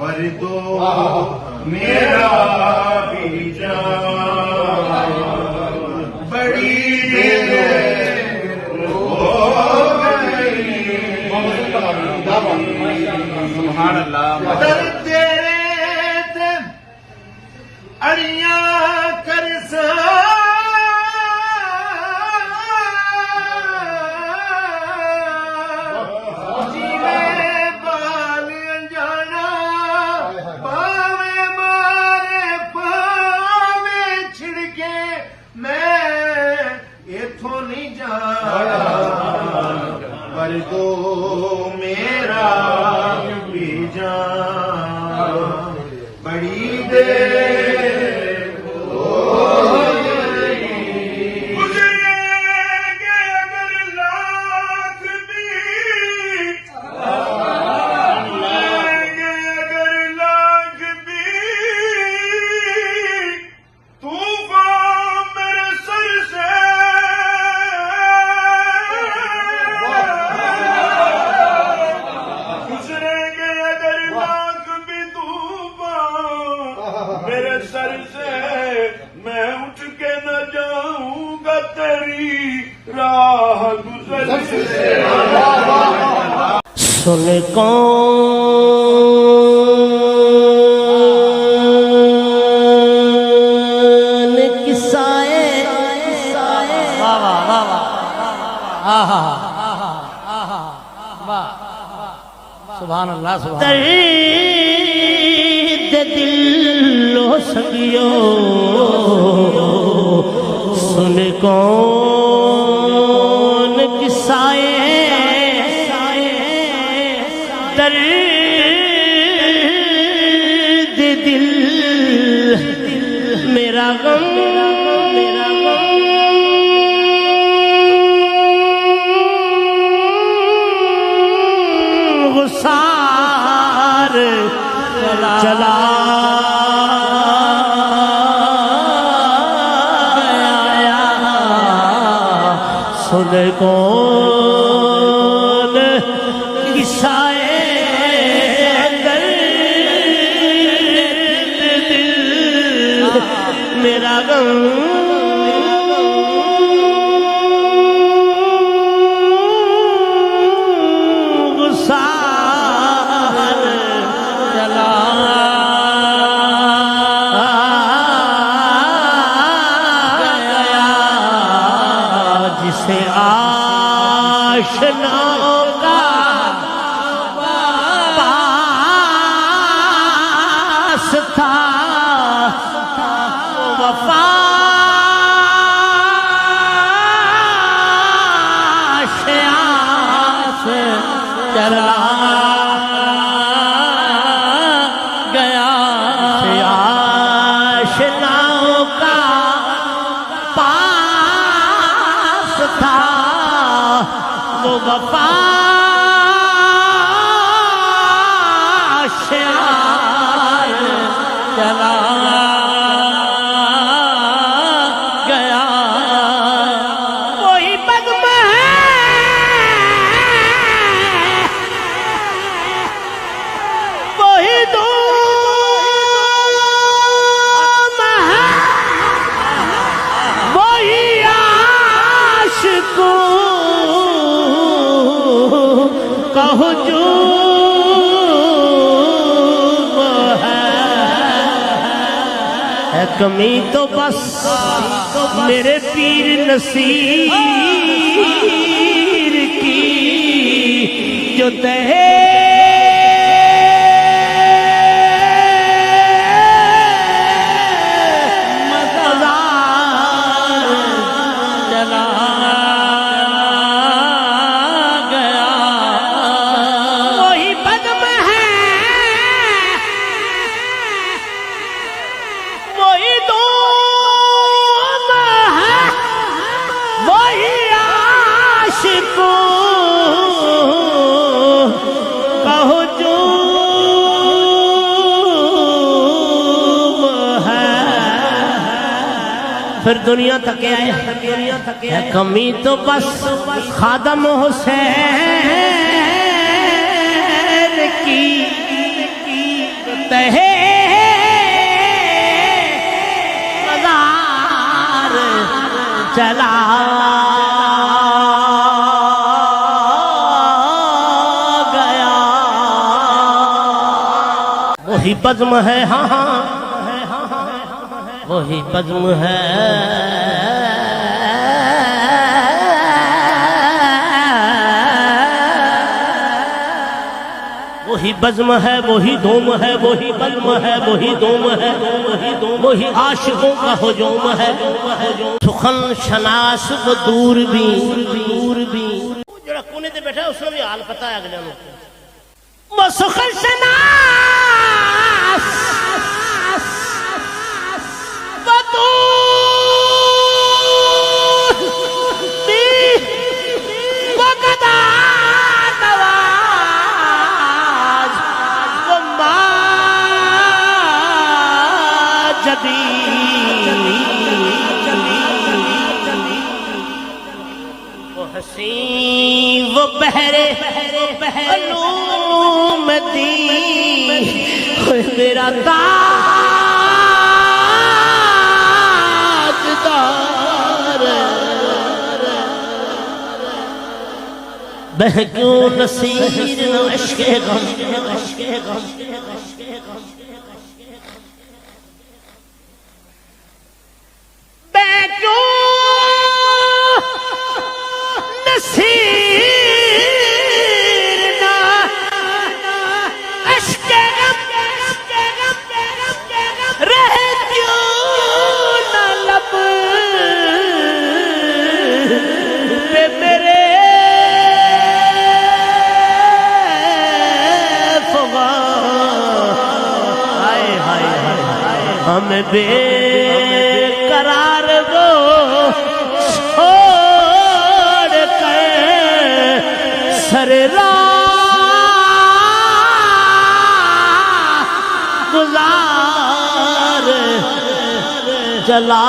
بردو میرا بھی جان بڑی دیر ہو گئی سبحان اللہ در تیرے تے اڑیاں کر تو میرا بھی جان بڑی دیر ہو گئی گزریں گے اگر لاکھ بھی گزریں گے اگر لاکھ بھی طوفان میرے سر سے میرے سر سے میں اٹھ کے نہ جاؤں گا تیری راہ گزر سے سن کون قصائے سبحان اللہ سبحان درد دل و سنگیو سن کون قصائے درد دل میرا غم غسار چلا گیا سن کون قصائے درد دل میرا غم آشناؤں کا پاس تھا وفا آس چلا گیا آشناؤں کا پاس تھا وہ وفا شعار چلا گیا وہی بدم ہے وہی دوم ہے وہی عاشقوں کا ہجوم ہے کمی تو بس میرے پیر نصیر کی جو تہے پھر دنیا تک آئے کمی تو بس خادم حسین کی تہے مزار چلا گیا. وہی بزم ہے ہاں ہاں وہی بزم ہے وہی بزم ہے وہی دوم ہے وہی بزم ہے وہی دوم ہے وہی عاشقوں کا ہجوم ہے. سخن شناس و دور بھی جڑا کونے تے بیٹھا اس نے بھی حال پتہ ہے اگلے نوں. وہ سخن شناس و دور بھی وہ گدا وہ حسین وہ بہرے علوم دین میرا تاجدار بہ کیوں نصیر عشق غم ہمیں بے قرار وہ چھوڑ کر سر راہ گزار چلا